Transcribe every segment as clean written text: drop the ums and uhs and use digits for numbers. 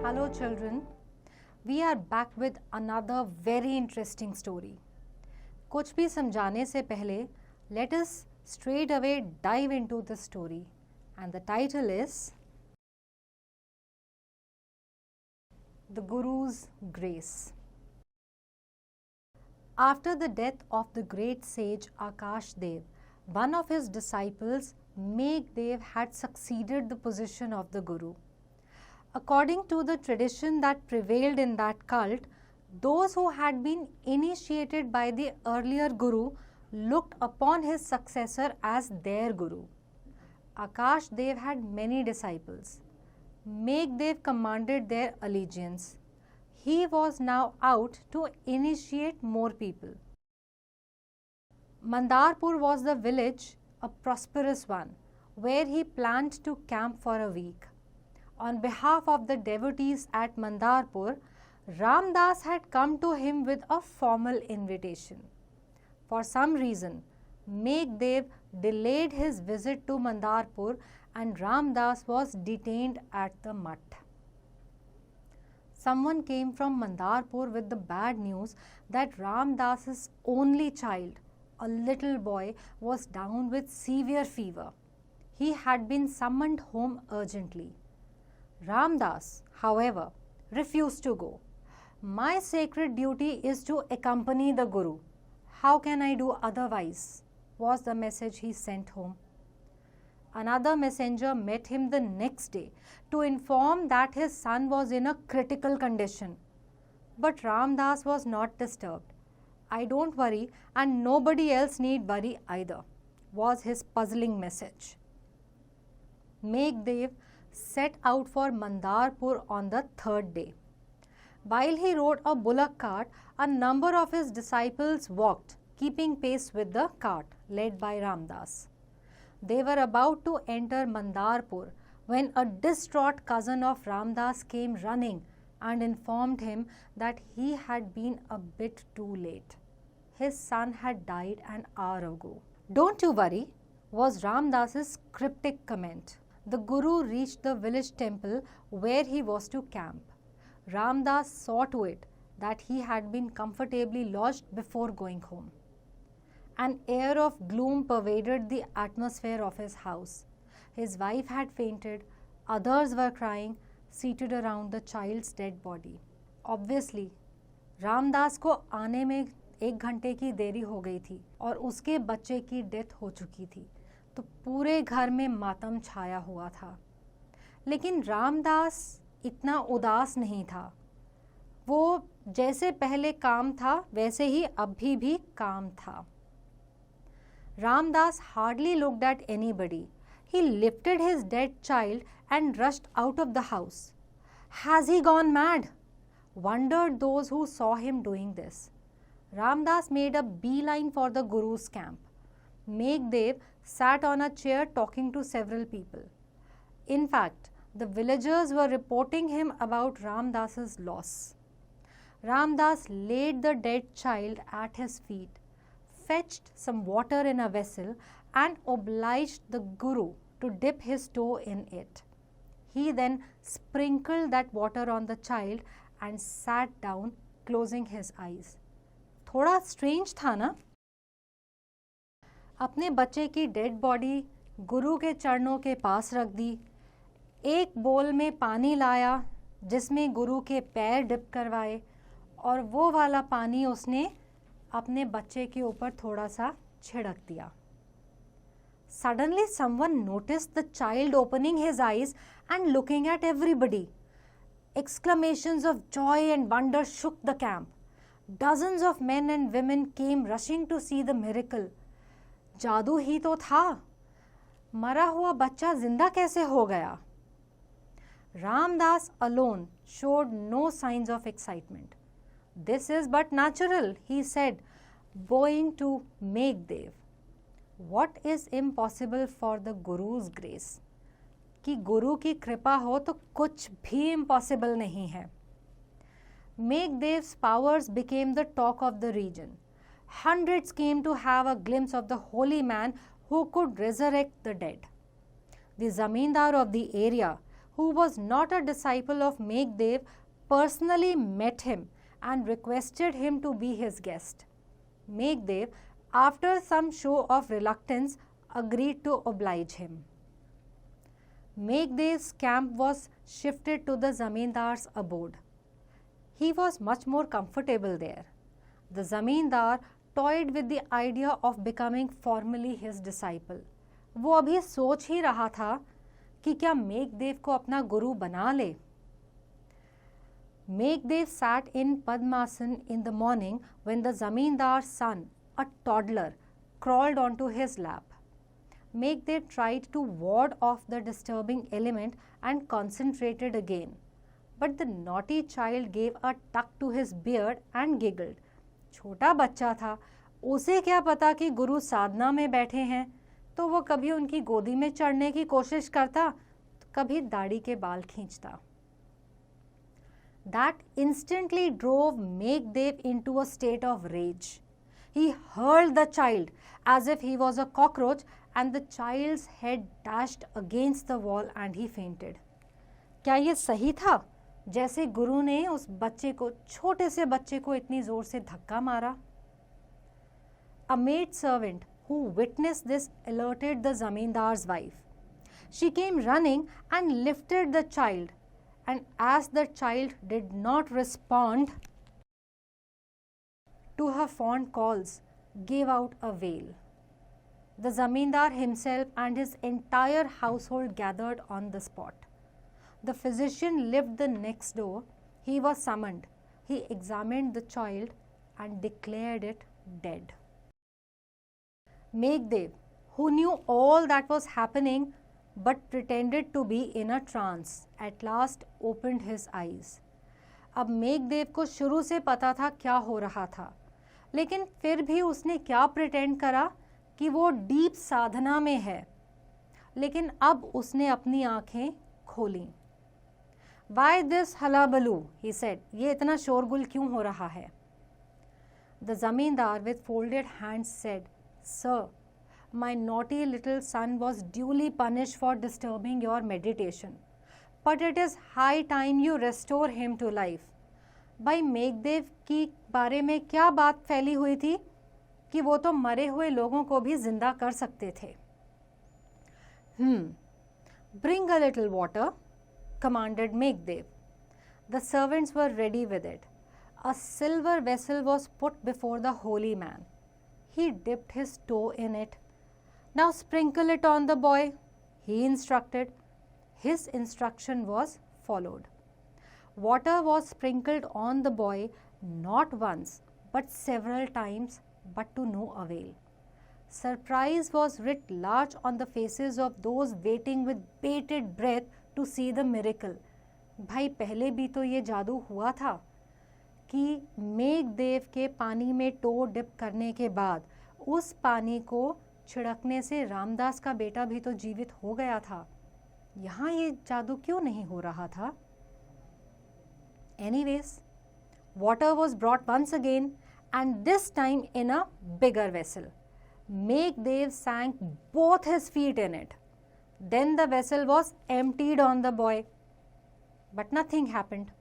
Hello children, we are back with another very interesting story. कुछ भी समझाने से पहले let us straight away dive into the story, and the title is The Guru's Grace. After the death of the great sage Akash Dev, one of his disciples, Megh Dev, had succeeded the position of the Guru. According to the tradition that prevailed in that cult, those who had been initiated by the earlier Guru looked upon his successor as their Guru. Akash Dev had many disciples. Megh Dev commanded their allegiance. He was now out to initiate more people. Mandarpur was the village, a prosperous one, where he planned to camp for a week. On behalf of the devotees at Mandarpur, Ram Das had come to him with a formal invitation. For some reason, Megh Dev delayed his visit to Mandarpur and Ram Das was detained at the mutt. Someone came from Mandarpur with the bad news that Ram Das's only child, a little boy, was down with severe fever. He had been summoned home urgently. Ram Das, however, refused to go. My sacred duty is to accompany the Guru. How can I do otherwise? Was the message he sent home. Another messenger met him the next day to inform that his son was in a critical condition. But Ram Das was not disturbed. I don't worry and nobody else need worry either, was his puzzling message. Megh Dev set out for Mandarpur on the third day. While he rode a bullock cart, a number of his disciples walked, keeping pace with the cart led by Ram Das. They were about to enter Mandarpur when a distraught cousin of Ram Das came running and informed him that he had been a bit too late. His son had died an hour ago. "Don't you worry," was Ram Das's cryptic comment. The Guru reached the village temple where he was to camp. Ram Das saw to it that he had been comfortably lodged before going home. An air of gloom pervaded the atmosphere of his house. His wife had fainted, others were crying, seated around the child's dead body. Obviously, Ram Das को आने में 1 घंटे की देरी हो गई थी और उसके बच्चे की डेथ हो चुकी थी, तो पूरे घर में मातम छाया हुआ था। लेकिन रामदास इतना उदास नहीं था। वो जैसे पहले काम था वैसे ही अभी भी काम था। Ramdas hardly looked at anybody. He lifted his dead child and rushed out of the house. "Has he gone mad?" wondered those who saw him doing this. Ramdas made a beeline for the Guru's camp. Megh Dev sat on a chair talking to several people. In fact, the villagers were reporting him about Ramdas's loss. Ramdas laid the dead child at his feet, fetched some water in a vessel and obliged the Guru to dip his toe in it. He then sprinkled that water on the child and sat down, closing his eyes. थोड़ा strange था ना? अपने बच्चे की dead body गुरु के चरणों के पास रख दी, एक बोल में पानी लाया जिसमें गुरु के पैर डिप करवाए और वो वाला पानी उसने अपने बच्चे के ऊपर थोड़ा सा छिड़क दिया. Suddenly someone noticed the child opening his eyes and looking at everybody. Exclamations of joy and wonder shook the camp. Dozens of men and women came rushing to see the miracle. जादू ही तो था, मरा हुआ बच्चा जिंदा कैसे हो गया? Ramdas alone showed no signs of excitement. "This is but natural," he said, bowing to Megh Dev. What is impossible for the Guru's grace? कि गुरु की कृपा हो तो कुछ भी impossible नहीं है. Megh Dev's powers became the talk of the region. Hundreds came to have a glimpse of the holy man who could resurrect the dead. The zamindar of the area, who was not a disciple of Megdev, personally met him and requested him to be his guest. Megdev, after some show of reluctance, agreed to oblige him. Megdev's camp was shifted to the Zamindar's abode. He was much more comfortable there. The Zamindar toyed with the idea of becoming formally his disciple. वो अभी सोच ही रहा था कि क्या मेघदेव को अपना गुरु बना ले. Megdev sat in Padmasan in the morning when the Zamindar's son, a toddler, crawled onto his lap. Megdev tried to ward off the disturbing element and concentrated again. But the naughty child gave a tuck to his beard and giggled. छोटा बच्चा था, उसे क्या पता कि गुरु साधना में बैठे हैं, तो वो कभी उनकी गोदी में चढ़ने की कोशिश करता, तो कभी दाढ़ी के बाल खींचता. That instantly drove Megdev into a state of rage. He hurled the child as if he was a cockroach, and the child's head dashed against the wall and he fainted. क्या ये सही था? जैसे गुरु ने उस बच्चे को, छोटे से बच्चे को इतनी जोर से धक्का मारा. A maid servant who witnessed this alerted the Zamindar's wife. She came running and lifted the child, and as the child did not respond to her fond calls, gave out a wail. The Zamindar himself and his entire household gathered on the spot. The physician lived the next door. He was summoned. He examined the child and declared it dead. Megdev, who knew all that was happening but pretended to be in a trance, at last opened his eyes. अब मेघदेव को शुरू से पता था क्या हो रहा था, लेकिन फिर भी उसने क्या प्रिटेंड करा कि वो डीप साधना में है. लेकिन अब उसने अपनी आंखें खोलीं. Why this hullabaloo? He said. ये इतना शोरगुल क्यों हो रहा है? The Zamindar with folded hands said, Sir, my naughty little son was duly punished for disturbing your meditation. But it is high time you restore him to life. भाई मेघदेव की बारे में क्या बात फैली हुई थी कि वो तो मरे हुए लोगों को भी जिंदा कर सकते थे. Bring a little water, commanded Megdev. The servants were ready with it. A silver vessel was put before the holy man. He dipped his toe in it. Now sprinkle it on the boy, he instructed. His instruction was followed. Water was sprinkled on the boy not once but several times, but to no avail. Surprise was writ large on the faces of those waiting with bated breath to see the miracle. भाई पहले भी तो ये जादू हुआ था कि मेघदेव के पानी में टो डिप करने के बाद उस पानी को छिड़कने से रामदास का बेटा भी तो जीवित हो गया था. यहाँ ये जादू क्यों नहीं हो रहा था? Anyways, water was brought once again, and this time in a bigger vessel. Megdev sank both his feet in it. Then the vessel was emptied on the boy. But nothing happened.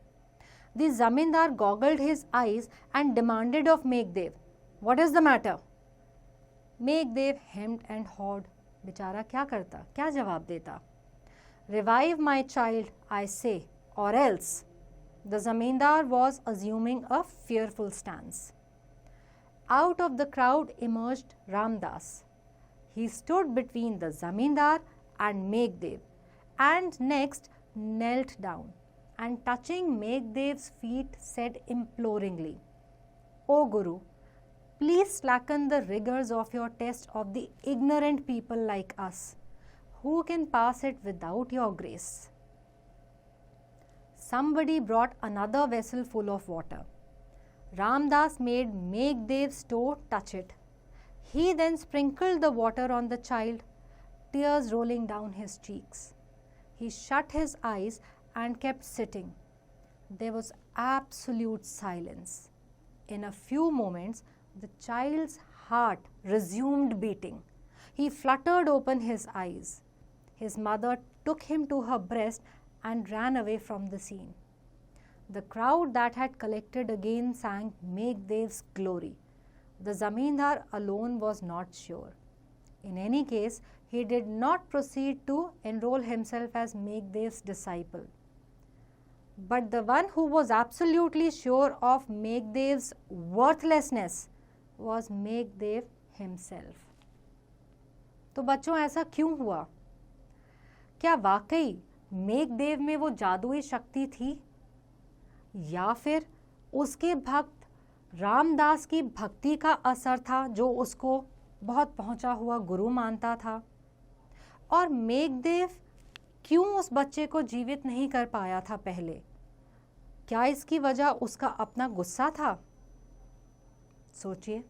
The Zamindar goggled his eyes and demanded of Megdev, What is the matter? Megdev hemmed and hawed. बेचारा क्या करता, क्या जवाब देता? Revive my child, I say, or else. The Zamindar was assuming a fearful stance. Out of the crowd emerged Ramdas. He stood between the Zamindar and Megdev, and next knelt down, and touching Megdev's feet said imploringly, O Guru, please slacken the rigors of your test of the ignorant people like us, who can pass it without your grace. Somebody brought another vessel full of water. Ramdas made Megdev's toe touch it. He then sprinkled the water on the child, tears rolling down his cheeks. He shut his eyes and kept sitting. There was absolute silence. In a few moments, the child's heart resumed beating. He fluttered open his eyes. His mother took him to her breast and ran away from the scene. The crowd that had collected again sang Meghdev's glory. The zamindar alone was not sure. In any case, he did not proceed to enroll himself as Meghdev's disciple. But the one who was absolutely sure of Meghdev's worthlessness was Meghdev himself. तो बच्चों, ऐसा क्यों हुआ? क्या वाकई मेघदेव में वो जादुई शक्ति थी, या फिर उसके भक्त रामदास की भक्ति का असर था जो उसको बहुत पहुंचा हुआ गुरु मानता था? और मेघदेव क्यों उस बच्चे को जीवित नहीं कर पाया था पहले? क्या इसकी वजह उसका अपना गुस्सा था? सोचिए।